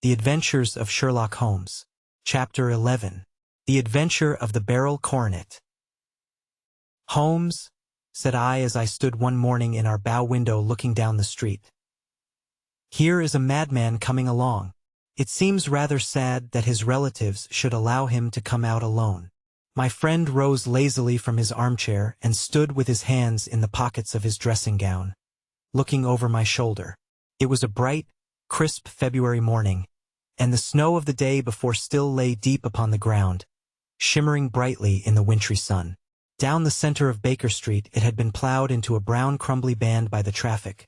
The Adventures of Sherlock Holmes. Chapter 11. The Adventure of the Barrel Coronet. "Holmes," said I as I stood one morning in our bow window looking down the street. "Here is a madman coming along. It seems rather sad that his relatives should allow him to come out alone." My friend rose lazily from his armchair and stood with his hands in the pockets of his dressing gown, looking over my shoulder. It was a bright, crisp February morning, and the snow of the day before still lay deep upon the ground, shimmering brightly in the wintry sun. Down the center of Baker Street it had been plowed into a brown crumbly band by the traffic,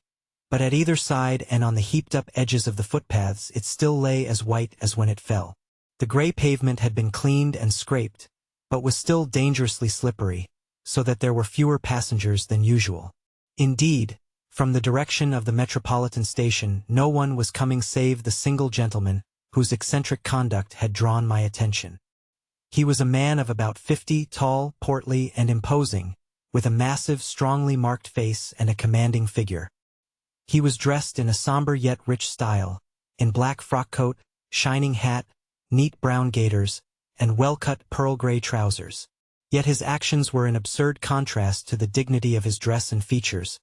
but at either side and on the heaped-up edges of the footpaths it still lay as white as when it fell. The gray pavement had been cleaned and scraped, but was still dangerously slippery, so that there were fewer passengers than usual. Indeed, from the direction of the Metropolitan Station no one was coming save the single gentleman whose eccentric conduct had drawn my attention. He was a man of about 50, tall, portly, and imposing, with a massive, strongly marked face and a commanding figure. He was dressed in a somber yet rich style, in black frock coat, shining hat, neat brown gaiters, and well-cut pearl-gray trousers. Yet his actions were in absurd contrast to the dignity of his dress and features,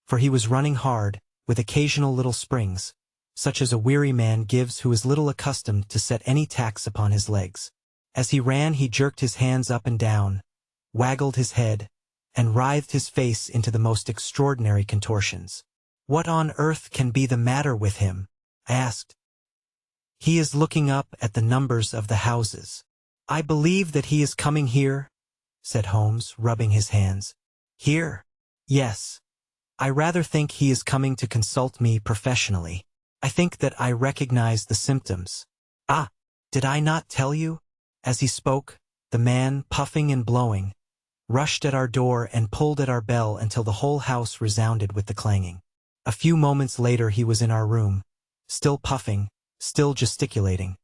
for he was running hard, with occasional little springs, such as a weary man gives who is little accustomed to set any tax upon his legs. As he ran he jerked his hands up and down, waggled his head, and writhed his face into the most extraordinary contortions. "What on earth can be the matter with him?" I asked. "He is looking up at the numbers of the houses." "I believe that he is coming here," said Holmes, rubbing his hands. "Here? Yes. I rather think he is coming to consult me professionally. I think that I recognize the symptoms. Ah, did I not tell you?" As he spoke, the man, puffing and blowing, rushed at our door and pulled at our bell until the whole house resounded with the clanging. A few moments later he was in our room, still puffing, still gesticulating,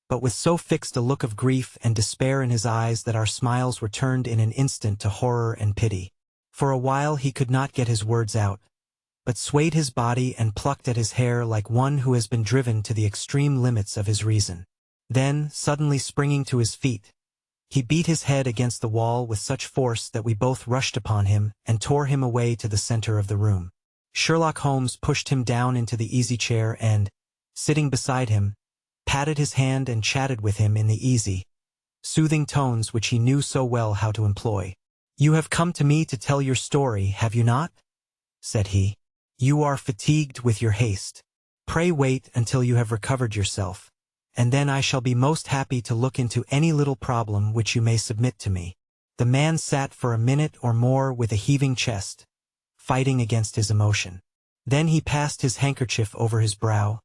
but with so fixed a look of grief and despair in his eyes that our smiles were turned in an instant to horror and pity. For a while he could not get his words out, but swayed his body and plucked at his hair like one who has been driven to the extreme limits of his reason. Then, suddenly springing to his feet, he beat his head against the wall with such force that we both rushed upon him and tore him away to the center of the room. Sherlock Holmes pushed him down into the easy-chair and, sitting beside him, patted his hand and chatted with him in the easy, soothing tones which he knew so well how to employ. "You have come to me to tell your story, have you not?" said he. "You are fatigued with your haste. Pray wait until you have recovered yourself, and then I shall be most happy to look into any little problem which you may submit to me." The man sat for a minute or more with a heaving chest, fighting against his emotion. Then he passed his handkerchief over his brow,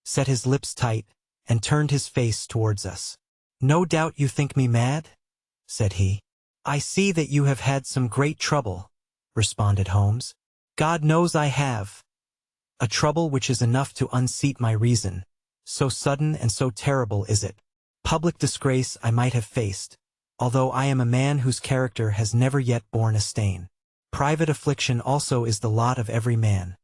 set his lips tight, and turned his face towards us. "No doubt you think me mad?" said he. "I see that you have had some great trouble," responded Holmes. "God knows I have. A trouble which is enough to unseat my reason, so sudden and so terrible is it. Public disgrace I might have faced, although I am a man whose character has never yet borne a stain. Private affliction also is the lot of every man.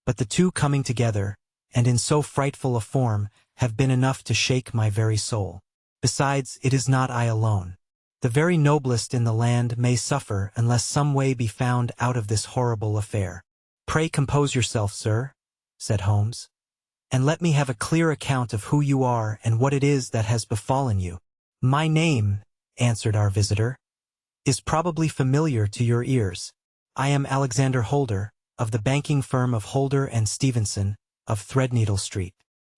But the two coming together, and in so frightful a form, have been enough to shake my very soul. Besides, it is not I alone. The very noblest in the land may suffer unless some way be found out of this horrible affair." "Pray compose yourself, sir," said Holmes, "and let me have a clear account of who you are and what it is that has befallen you." "My name," answered our visitor, "is probably familiar to your ears. I am Alexander Holder, of the banking firm of Holder and Stevenson, of Threadneedle Street."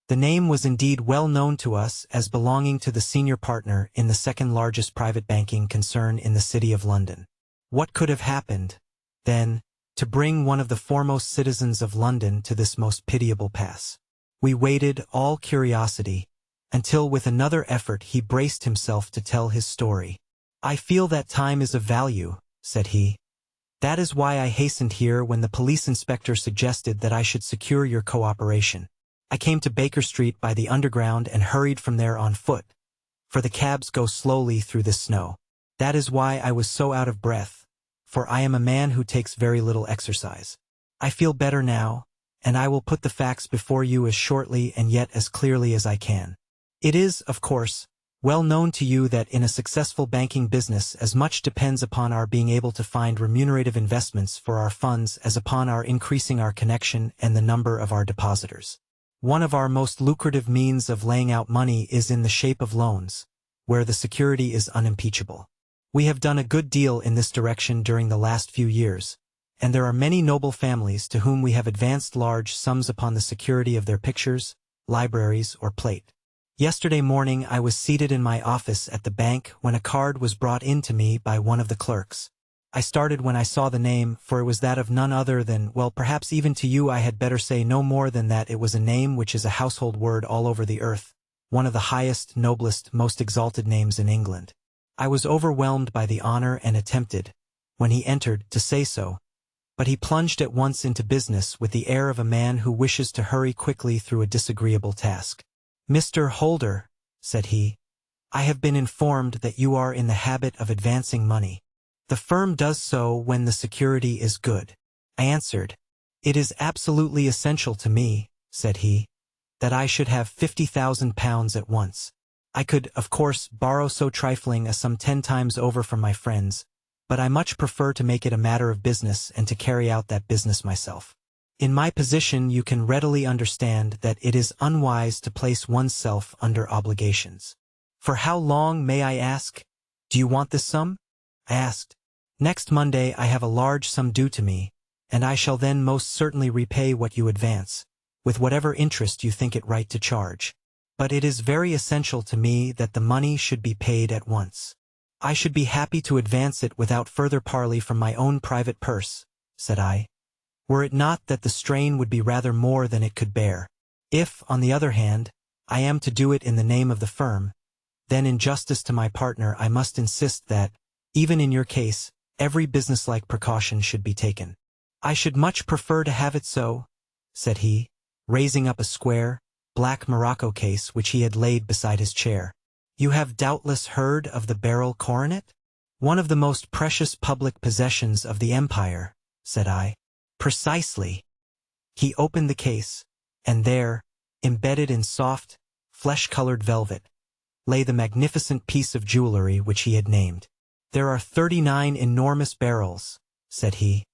The name was indeed well known to us as belonging to the senior partner in the second largest private banking concern in the city of London. What could have happened, then, to bring one of the foremost citizens of London to this most pitiable pass? We waited, all curiosity, until with another effort he braced himself to tell his story. "I feel that time is of value," said he. "That is why I hastened here when the police inspector suggested that I should secure your cooperation. I came to Baker Street by the Underground and hurried from there on foot, for the cabs go slowly through the snow. That is why I was so out of breath, for I am a man who takes very little exercise. I feel better now, and I will put the facts before you as shortly and yet as clearly as I can. It is, of course, well known to you that in a successful banking business as much depends upon our being able to find remunerative investments for our funds as upon our increasing our connection and the number of our depositors. One of our most lucrative means of laying out money is in the shape of loans, where the security is unimpeachable. We have done a good deal in this direction during the last few years, and there are many noble families to whom we have advanced large sums upon the security of their pictures, libraries, or plate. Yesterday morning I was seated in my office at the bank when a card was brought in to me by one of the clerks. I started when I saw the name, for it was that of none other than, well, perhaps even to you I had better say no more than that it was a name which is a household word all over the earth, one of the highest, noblest, most exalted names in England. I was overwhelmed by the honor and attempted, when he entered, to say so, but he plunged at once into business with the air of a man who wishes to hurry quickly through a disagreeable task. "Mr. Holder," said he, "I have been informed that you are in the habit of advancing money. The firm does so when the security is good." I answered, "It is absolutely essential to me," said he, "that I should have £50,000 at once. I could, of course, borrow so trifling a sum 10 times over from my friends, but I much prefer to make it a matter of business and to carry out that business myself. In my position you can readily understand that it is unwise to place oneself under obligations. For how long, may I ask? Do you want this sum?" I asked. "Next Monday I have a large sum due to me, and I shall then most certainly repay what you advance, with whatever interest you think it right to charge. But it is very essential to me that the money should be paid at once." "I should be happy to advance it without further parley from my own private purse," said I, "were it not that the strain would be rather more than it could bear. If, on the other hand, I am to do it in the name of the firm, then in justice to my partner I must insist that, even in your case, every businesslike precaution should be taken." "I should much prefer to have it so," said he, raising up a square, black morocco case which he had laid beside his chair. "You have doubtless heard of the beryl coronet? One of the most precious public possessions of the empire," said I. "Precisely." He opened the case, and there, embedded in soft, flesh-colored velvet, lay the magnificent piece of jewelry which he had named. "There are 39 enormous beryls," said he,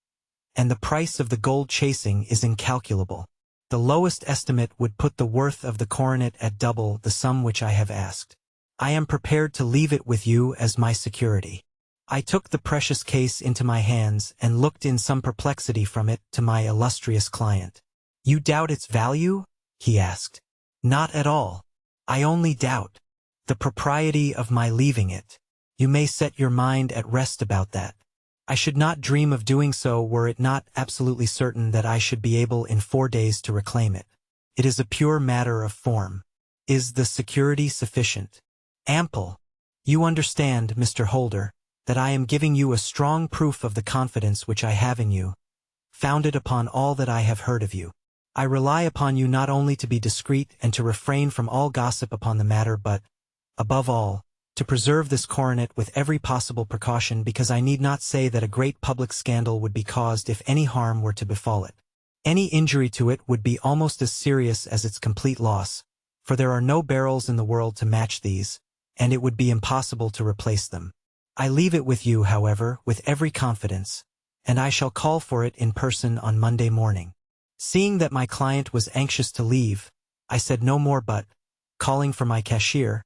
"and the price of the gold chasing is incalculable. The lowest estimate would put the worth of the coronet at double the sum which I have asked. I am prepared to leave it with you as my security." I took the precious case into my hands and looked in some perplexity from it to my illustrious client. "You doubt its value?" he asked. "Not at all. I only doubt the propriety of my leaving it. You may set your mind at rest about that. I should not dream of doing so were it not absolutely certain that I should be able in 4 days to reclaim it. It is a pure matter of form. Is the security sufficient?" "Ample. You understand, Mr. Holder, that I am giving you a strong proof of the confidence which I have in you, founded upon all that I have heard of you. I rely upon you not only to be discreet and to refrain from all gossip upon the matter but, above all, to preserve this coronet with every possible precaution, because I need not say that a great public scandal would be caused if any harm were to befall it. Any injury to it would be almost as serious as its complete loss, for there are no beryls in the world to match these, and it would be impossible to replace them. I leave it with you, however, with every confidence, and I shall call for it in person on Monday morning." Seeing that my client was anxious to leave, I said no more but, calling for my cashier,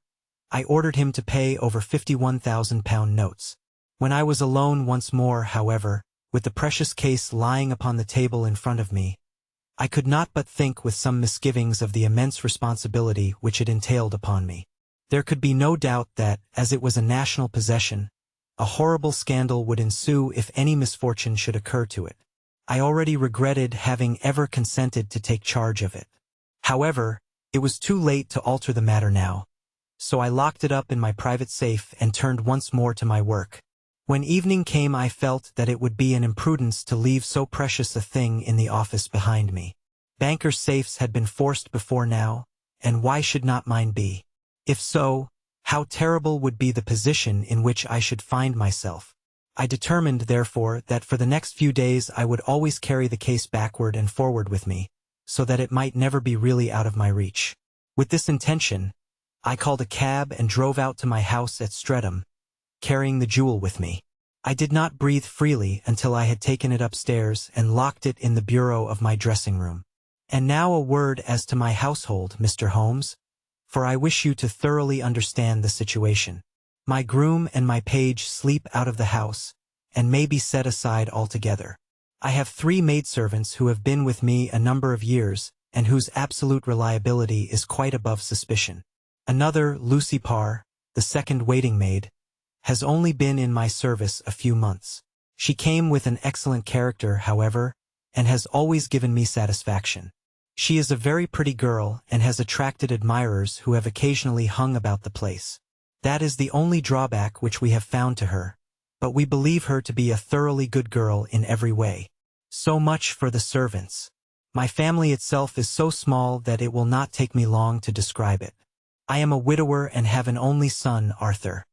I ordered him to pay over £51,000 notes. When I was alone once more, however, with the precious case lying upon the table in front of me, I could not but think with some misgivings of the immense responsibility which it entailed upon me. There could be no doubt that, as it was a national possession, a horrible scandal would ensue if any misfortune should occur to it. I already regretted having ever consented to take charge of it. However, it was too late to alter the matter now, so I locked it up in my private safe and turned once more to my work. When evening came I felt that it would be an imprudence to leave so precious a thing in the office behind me. Bankers' safes had been forced before now, and why should not mine be? If so, how terrible would be the position in which I should find myself. I determined, therefore, that for the next few days I would always carry the case backward and forward with me, so that it might never be really out of my reach. With this intention, I called a cab and drove out to my house at Streatham, carrying the jewel with me. I did not breathe freely until I had taken it upstairs and locked it in the bureau of my dressing room. And now a word as to my household, Mr. Holmes, for I wish you to thoroughly understand the situation. My groom and my page sleep out of the house, and may be set aside altogether. I have 3 maidservants who have been with me a number of years, and whose absolute reliability is quite above suspicion. Another, Lucy Parr, the second waiting maid, has only been in my service a few months. She came with an excellent character, however, and has always given me satisfaction. She is a very pretty girl and has attracted admirers who have occasionally hung about the place. That is the only drawback which we have found to her, but we believe her to be a thoroughly good girl in every way. So much for the servants. My family itself is so small that it will not take me long to describe it. I am a widower and have an only son, Arthur.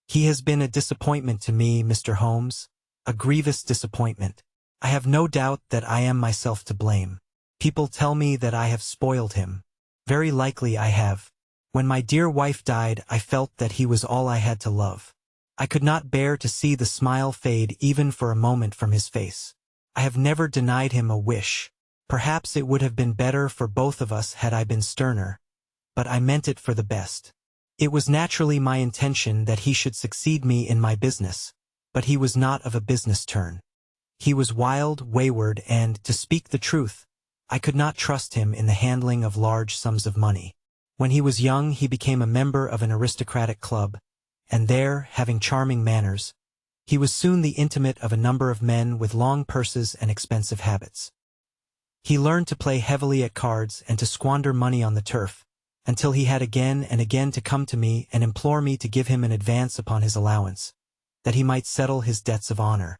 He has been a disappointment to me, Mr. Holmes, a grievous disappointment. I have no doubt that I am myself to blame. People tell me that I have spoiled him. Very likely I have. When my dear wife died, I felt that he was all I had to love. I could not bear to see the smile fade even for a moment from his face. I have never denied him a wish. Perhaps it would have been better for both of us had I been sterner, but I meant it for the best. It was naturally my intention that he should succeed me in my business, but he was not of a business turn. He was wild, wayward, and, to speak the truth, I could not trust him in the handling of large sums of money. When he was young, he became a member of an aristocratic club, and there, having charming manners, he was soon the intimate of a number of men with long purses and expensive habits. He learned to play heavily at cards and to squander money on the turf, until he had again and again to come to me and implore me to give him an advance upon his allowance, that he might settle his debts of honor.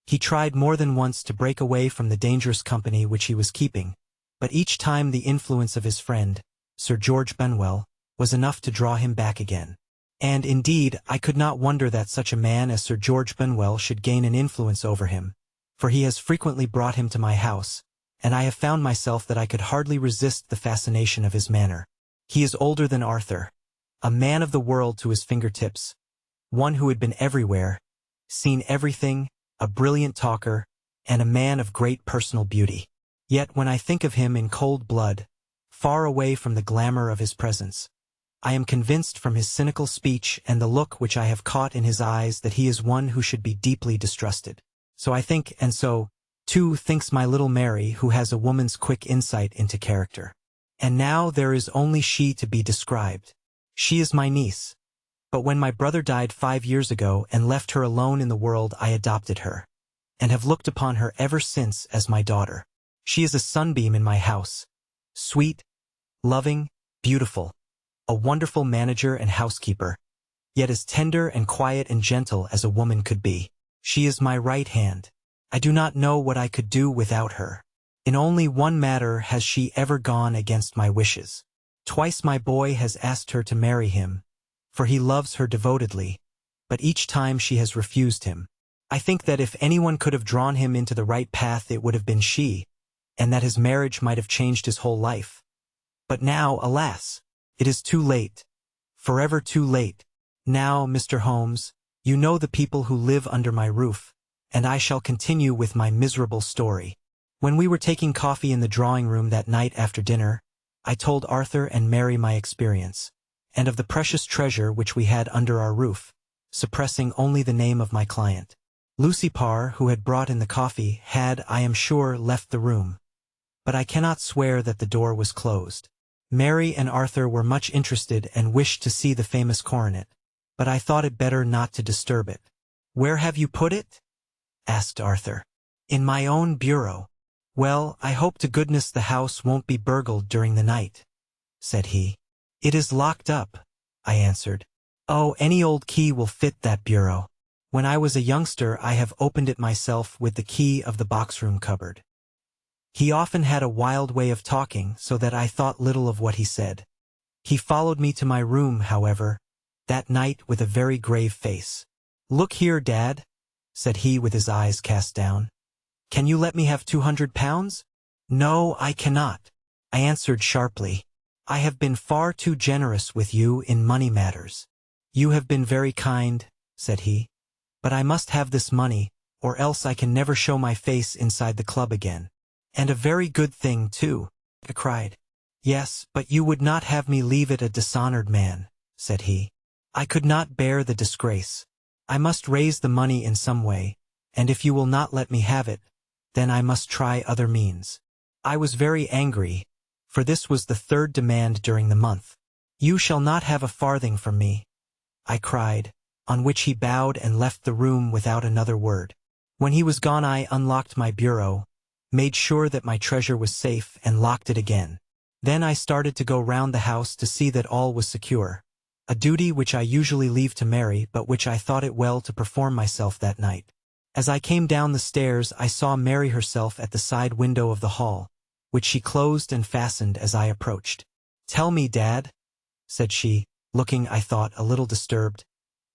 He tried more than once to break away from the dangerous company which he was keeping, but each time the influence of his friend, Sir George Benwell, was enough to draw him back again. And, indeed, I could not wonder that such a man as Sir George Benwell should gain an influence over him, for he has frequently brought him to my house, and I have found myself that I could hardly resist the fascination of his manner. He is older than Arthur, a man of the world to his fingertips, one who had been everywhere, seen everything, a brilliant talker, and a man of great personal beauty. Yet when I think of him in cold blood, far away from the glamour of his presence, I am convinced from his cynical speech and the look which I have caught in his eyes that he is one who should be deeply distrusted. So I think, and so, too, thinks my little Mary, who has a woman's quick insight into character. And now there is only she to be described. She is my niece. But when my brother died 5 years ago and left her alone in the world, I adopted her, and have looked upon her ever since as my daughter. She is a sunbeam in my house, sweet, loving, beautiful, a wonderful manager and housekeeper, yet as tender and quiet and gentle as a woman could be. She is my right hand. I do not know what I could do without her. In only one matter has she ever gone against my wishes. Twice my boy has asked her to marry him, for he loves her devotedly, but each time she has refused him. I think that if anyone could have drawn him into the right path, it would have been she, and that his marriage might have changed his whole life. But now, alas, it is too late, forever too late. Now, Mr. Holmes, you know the people who live under my roof, and I shall continue with my miserable story. When we were taking coffee in the drawing-room that night after dinner, I told Arthur and Mary my experience, and of the precious treasure which we had under our roof, suppressing only the name of my client. Lucy Parr, who had brought in the coffee, had, I am sure, left the room, but I cannot swear that the door was closed. Mary and Arthur were much interested and wished to see the famous coronet, but I thought it better not to disturb it. "Where have you put it?" asked Arthur. "In my own bureau." "Well, I hope to goodness the house won't be burgled during the night," said he. "It is locked up," I answered. "Oh, any old key will fit that bureau. When I was a youngster I have opened it myself with the key of the box-room cupboard." He often had a wild way of talking, so that I thought little of what he said. He followed me to my room, however, that night with a very grave face. "Look here, Dad," said he with his eyes cast down. "Can you let me have £200? "No, I cannot," I answered sharply. "I have been far too generous with you in money matters." "You have been very kind," said he. "But I must have this money, or else I can never show my face inside the club again." "And a very good thing, too," I cried. "Yes, but you would not have me leave it a dishonored man," said he. "I could not bear the disgrace. I must raise the money in some way, and if you will not let me have it, then I must try other means." I was very angry, for this was the third demand during the month. "You shall not have a farthing from me," I cried, on which he bowed and left the room without another word. When he was gone I unlocked my bureau, made sure that my treasure was safe and locked it again. Then I started to go round the house to see that all was secure, a duty which I usually leave to Mary but which I thought it well to perform myself that night. As I came down the stairs I saw Mary herself at the side window of the hall, which she closed and fastened as I approached. "Tell me, Dad," said she, looking, I thought, a little disturbed.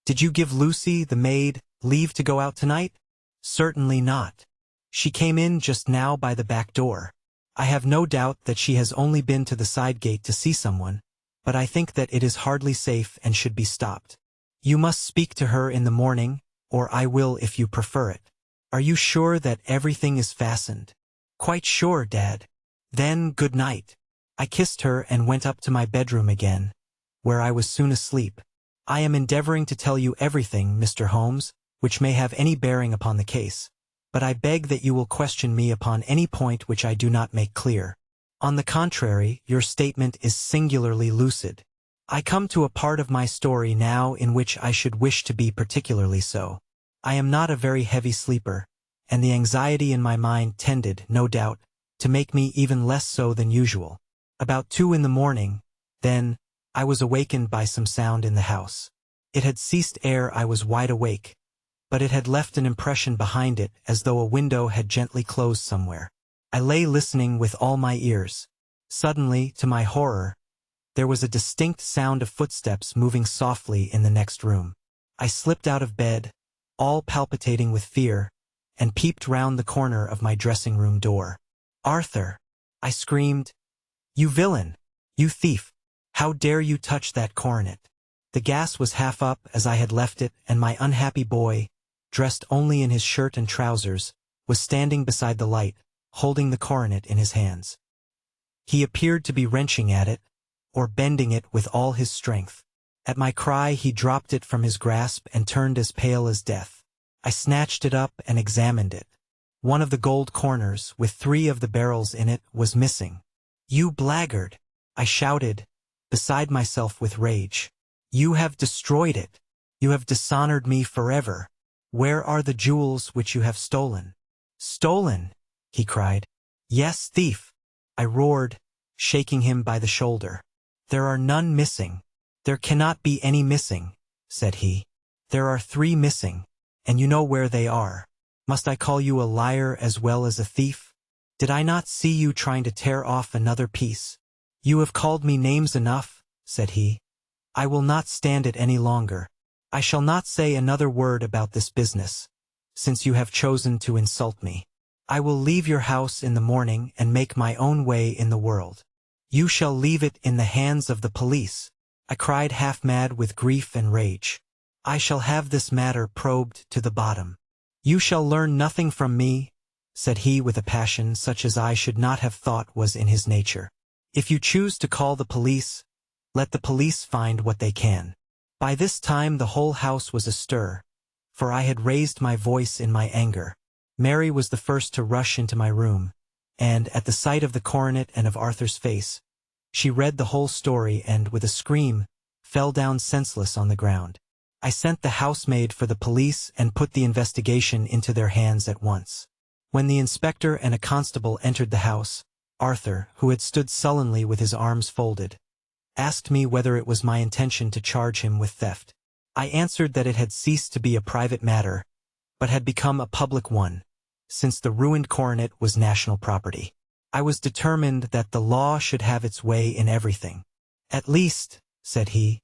"Did you give Lucy, the maid, leave to go out tonight?" "Certainly not. She came in just now by the back door. I have no doubt that she has only been to the side gate to see someone, but I think that it is hardly safe and should be stopped. You must speak to her in the morning, or I will if you prefer it. Are you sure that everything is fastened?" "Quite sure, Dad." "Then good night." I kissed her and went up to my bedroom again, where I was soon asleep. I am endeavoring to tell you everything, Mr. Holmes, which may have any bearing upon the case, but I beg that you will question me upon any point which I do not make clear. On the contrary, your statement is singularly lucid. I come to a part of my story now in which I should wish to be particularly so. I am not a very heavy sleeper, and the anxiety in my mind tended, no doubt, to make me even less so than usual. About 2 in the morning, then, I was awakened by some sound in the house. It had ceased ere I was wide awake, but it had left an impression behind it as though a window had gently closed somewhere. I lay listening with all my ears. Suddenly, to my horror, there was a distinct sound of footsteps moving softly in the next room. I slipped out of bed, all palpitating with fear, and peeped round the corner of my dressing-room door. "Arthur!" I screamed. "You villain! You thief! How dare you touch that coronet?" The gas was half up as I had left it, and my unhappy boy, dressed only in his shirt and trousers, was standing beside the light, holding the coronet in his hands. He appeared to be wrenching at it, or bending it with all his strength. At my cry he dropped it from his grasp and turned as pale as death. I snatched it up and examined it. One of the gold corners, with 3 of the barrels in it, was missing. "You blackguard!" I shouted, beside myself with rage. "You have destroyed it! You have dishonored me forever! Where are the jewels which you have stolen?" "Stolen?" he cried. "Yes, thief!" I roared, shaking him by the shoulder. "There are none missing." "There cannot be any missing," said he. "There are 3 missing, and you know where they are. Must I call you a liar as well as a thief? Did I not see you trying to tear off another piece?" "You have called me names enough," said he. "I will not stand it any longer. I shall not say another word about this business, since you have chosen to insult me. I will leave your house in the morning and make my own way in the world." "You shall leave it in the hands of the police," I cried, half mad with grief and rage. "I shall have this matter probed to the bottom." "You shall learn nothing from me," said he with a passion such as I should not have thought was in his nature. "If you choose to call the police, let the police find what they can." By this time the whole house was astir, for I had raised my voice in my anger. Mary was the first to rush into my room, and, at the sight of the coronet and of Arthur's face, she read the whole story and, with a scream, fell down senseless on the ground. I sent the housemaid for the police and put the investigation into their hands at once. When the inspector and a constable entered the house, Arthur, who had stood sullenly with his arms folded, asked me whether it was my intention to charge him with theft. I answered that it had ceased to be a private matter, but had become a public one, since the ruined coronet was national property. I was determined that the law should have its way in everything. "At least," said he,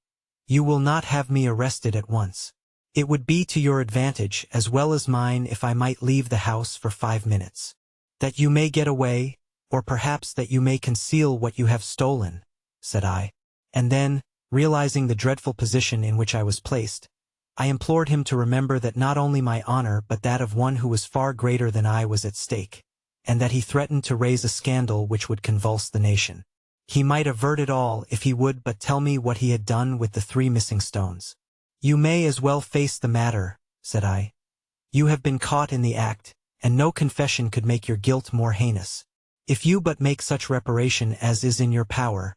"you will not have me arrested at once. It would be to your advantage as well as mine if I might leave the house for 5 minutes. That you may get away, Or perhaps that you may conceal what you have stolen, said I. And then, realizing the dreadful position in which I was placed, I implored him to remember that not only my honor but that of one who was far greater than I was at stake, and that he threatened to raise a scandal which would convulse the nation. He might avert it all if he would but tell me what he had done with the 3 missing stones. You may as well face the matter, said I. You have been caught in the act, and no confession could make your guilt more heinous. If you but make such reparation as is in your power,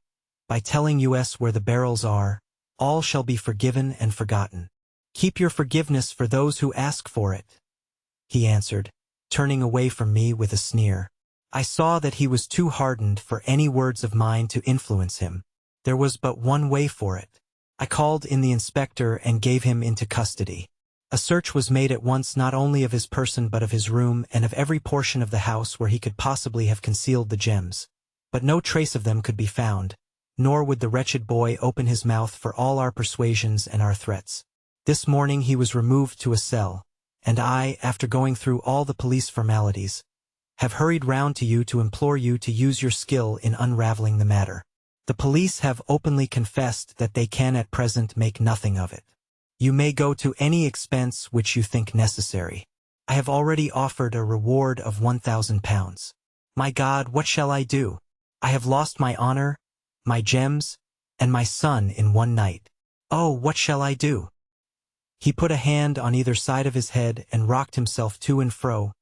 by telling us where the barrels are, all shall be forgiven and forgotten. Keep your forgiveness for those who ask for it, he answered, turning away from me with a sneer. I saw that he was too hardened for any words of mine to influence him. There was but one way for it. I called in the inspector and gave him into custody. A search was made at once not only of his person but of his room and of every portion of the house where he could possibly have concealed the gems. But no trace of them could be found, nor would the wretched boy open his mouth for all our persuasions and our threats. This morning he was removed to a cell, and I, after going through all the police formalities, have hurried round to you to implore you to use your skill in unraveling the matter. The police have openly confessed that they can at present make nothing of it. You may go to any expense which you think necessary. I have already offered a reward of £1,000. My God, what shall I do? I have lost my honor, my gems, and my son in one night. Oh, what shall I do? He put a hand on either side of his head and rocked himself to and fro,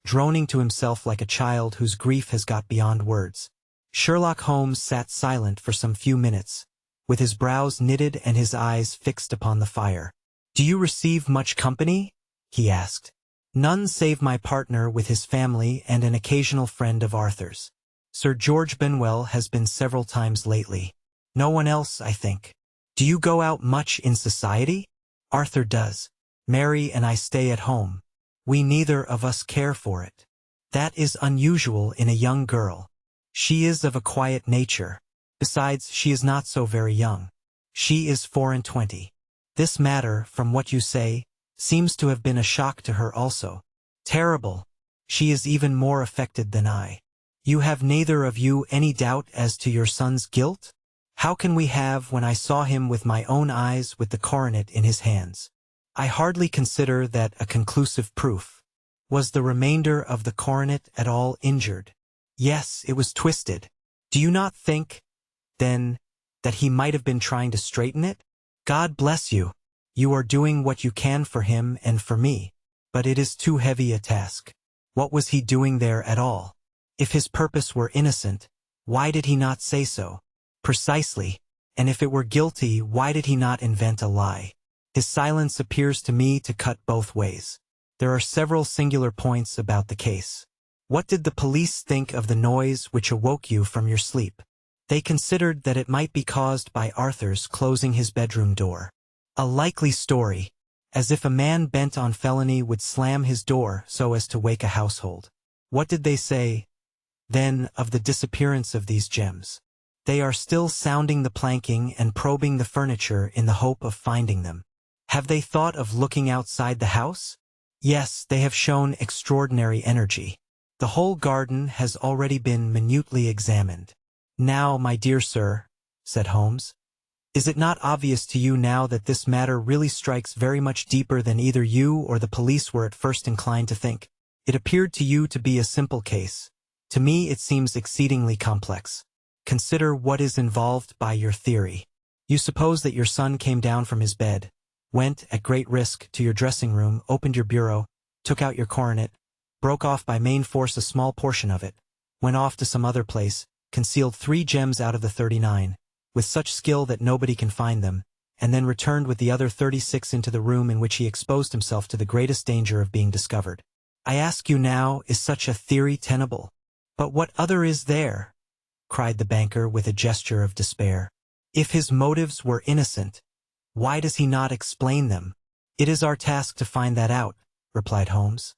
droning to himself like a child whose grief has got beyond words. Sherlock Holmes sat silent for some few minutes, with his brows knitted and his eyes fixed upon the fire. "Do you receive much company?" he asked. "None save my partner with his family and an occasional friend of Arthur's. Sir George Benwell has been several times lately. No one else, I think. Do you go out much in society?" "Arthur does. Mary and I stay at home. We neither of us care for it. That is unusual in a young girl. She is of a quiet nature. Besides, she is not so very young. She is 24. This matter, from what you say, seems to have been a shock to her also. Terrible. She is even more affected than I. You have neither of you any doubt as to your son's guilt?" "How can we have when I saw him with my own eyes with the coronet in his hands? I hardly consider that a conclusive proof. Was the remainder of the coronet at all injured?" "Yes, it was twisted." "Do you not think, then, that he might have been trying to straighten it?" "God bless you. You are doing what you can for him and for me. But it is too heavy a task. What was he doing there at all? If his purpose were innocent, why did he not say so?" "Precisely. And if it were guilty, why did he not invent a lie? His silence appears to me to cut both ways. There are several singular points about the case. What did the police think of the noise which awoke you from your sleep?" "They considered that it might be caused by Arthur's closing his bedroom door." "A likely story. As if a man bent on felony would slam his door so as to wake a household." "What did they say, then, of the disappearance of these gems?" "They are still sounding the planking and probing the furniture in the hope of finding them." "Have they thought of looking outside the house?" "Yes, they have shown extraordinary energy. The whole garden has already been minutely examined." "Now, my dear sir," said Holmes, "is it not obvious to you now that this matter really strikes very much deeper than either you or the police were at first inclined to think? It appeared to you to be a simple case. To me it seems exceedingly complex. Consider what is involved by your theory. You suppose that your son came down from his bed, went, at great risk, to your dressing room, opened your bureau, took out your coronet, broke off by main force a small portion of it, went off to some other place, concealed 3 gems out of the 39, with such skill that nobody can find them, and then returned with the other 36 into the room in which he exposed himself to the greatest danger of being discovered. I ask you now, is such a theory tenable?" "But what other is there?" cried the banker with a gesture of despair. "If his motives were innocent, why does he not explain them?" "It is our task to find that out," replied Holmes.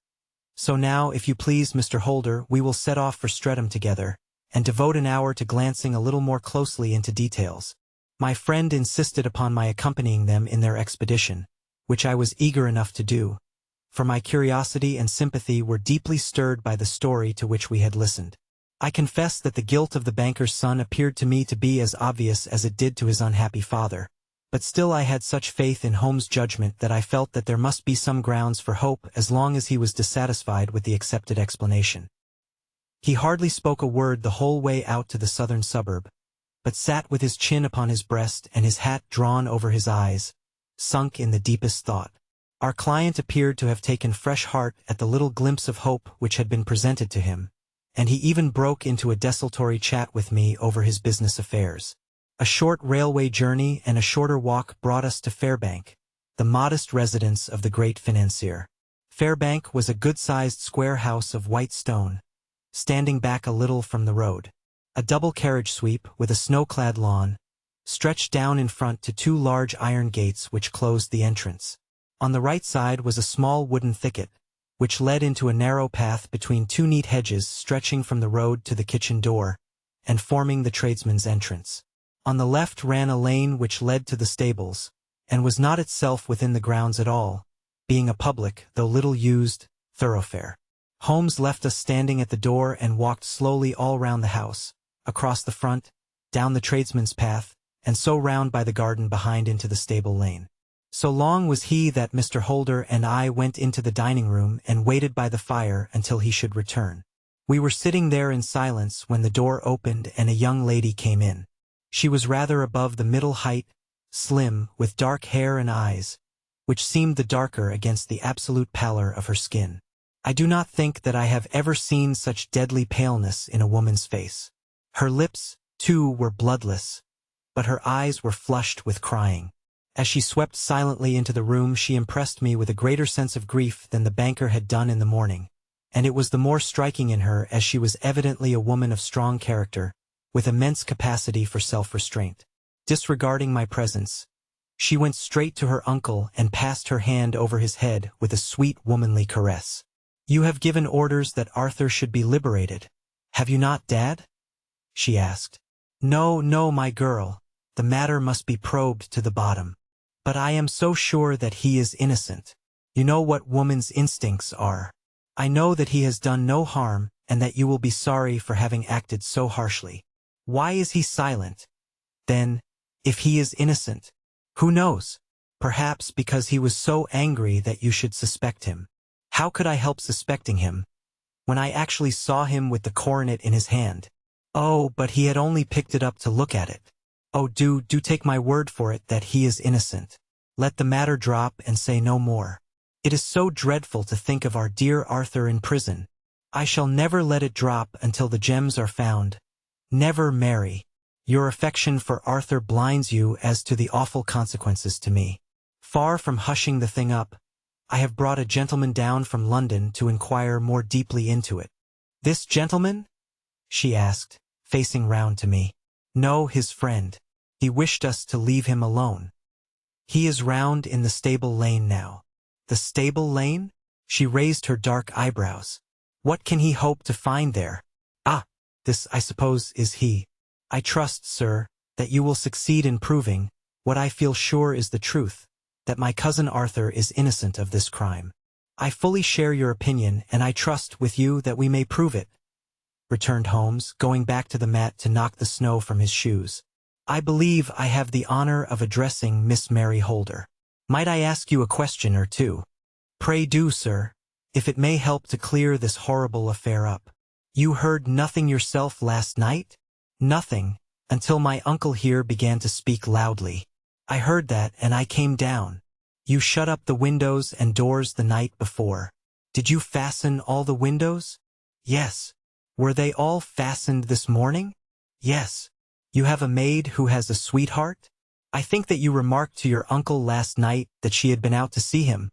"So now, if you please, Mr. Holder, we will set off for Streatham together, and devote an hour to glancing a little more closely into details." My friend insisted upon my accompanying them in their expedition, which I was eager enough to do, for my curiosity and sympathy were deeply stirred by the story to which we had listened. I confess that the guilt of the banker's son appeared to me to be as obvious as it did to his unhappy father, but still I had such faith in Holmes' judgment that I felt that there must be some grounds for hope as long as he was dissatisfied with the accepted explanation. He hardly spoke a word the whole way out to the southern suburb, but sat with his chin upon his breast and his hat drawn over his eyes, sunk in the deepest thought. Our client appeared to have taken fresh heart at the little glimpse of hope which had been presented to him, and he even broke into a desultory chat with me over his business affairs. A short railway journey and a shorter walk brought us to Fairbank, the modest residence of the great financier. Fairbank was a good-sized square house of white stone, standing back a little from the road. A double carriage sweep with a snow-clad lawn stretched down in front to two large iron gates which closed the entrance. On the right side was a small wooden thicket, which led into a narrow path between two neat hedges stretching from the road to the kitchen door, and forming the tradesman's entrance. On the left ran a lane which led to the stables, and was not itself within the grounds at all, being a public, though little used, thoroughfare. Holmes left us standing at the door and walked slowly all round the house, across the front, down the tradesman's path, and so round by the garden behind into the stable lane. So long was he that Mr. Holder and I went into the dining room and waited by the fire until he should return. We were sitting there in silence when the door opened and a young lady came in. She was rather above the middle height, slim, with dark hair and eyes, which seemed the darker against the absolute pallor of her skin. I do not think that I have ever seen such deadly paleness in a woman's face. Her lips, too, were bloodless, but her eyes were flushed with crying. As she swept silently into the room she impressed me with a greater sense of grief than the banker had done in the morning, and it was the more striking in her as she was evidently a woman of strong character, with immense capacity for self-restraint. Disregarding my presence, she went straight to her uncle and passed her hand over his head with a sweet womanly caress. "You have given orders that Arthur should be liberated, have you not, Dad?" she asked. "No, no, my girl, the matter must be probed to the bottom. But I am so sure that he is innocent. You know what woman's instincts are. I know that he has done no harm and that you will be sorry for having acted so harshly. Why is he silent, then, if he is innocent? Who knows? Perhaps because he was so angry that you should suspect him. How could I help suspecting him, when I actually saw him with the coronet in his hand? Oh, but he had only picked it up to look at it. Oh, do take my word for it that he is innocent. Let the matter drop and say no more. It is so dreadful to think of our dear Arthur in prison. I shall never let it drop until the gems are found. Never, Mary. Your affection for Arthur blinds you as to the awful consequences to me. Far from hushing the thing up, I have brought a gentleman down from London to inquire more deeply into it." "This gentleman?" she asked, facing round to me. "No, his friend. He wished us to leave him alone. He is round in the stable lane now." "The stable lane?" She raised her dark eyebrows. "What can he hope to find there? Ah, this, I suppose, is he. I trust, sir, that you will succeed in proving, what I feel sure is the truth, that my cousin Arthur is innocent of this crime. I fully share your opinion, and I trust with you that we may prove it," returned Holmes, going back to the mat to knock the snow from his shoes. "I believe I have the honor of addressing Miss Mary Holder. Might I ask you a question or two?" "Pray do, sir, if it may help to clear this horrible affair up. You heard nothing yourself last night?" "Nothing, until my uncle here began to speak loudly. I heard that and I came down. You shut up the windows and doors the night before. Did you fasten all the windows?" "Yes." "Were they all fastened this morning?" "Yes." "You have a maid who has a sweetheart? I think that you remarked to your uncle last night that she had been out to see him."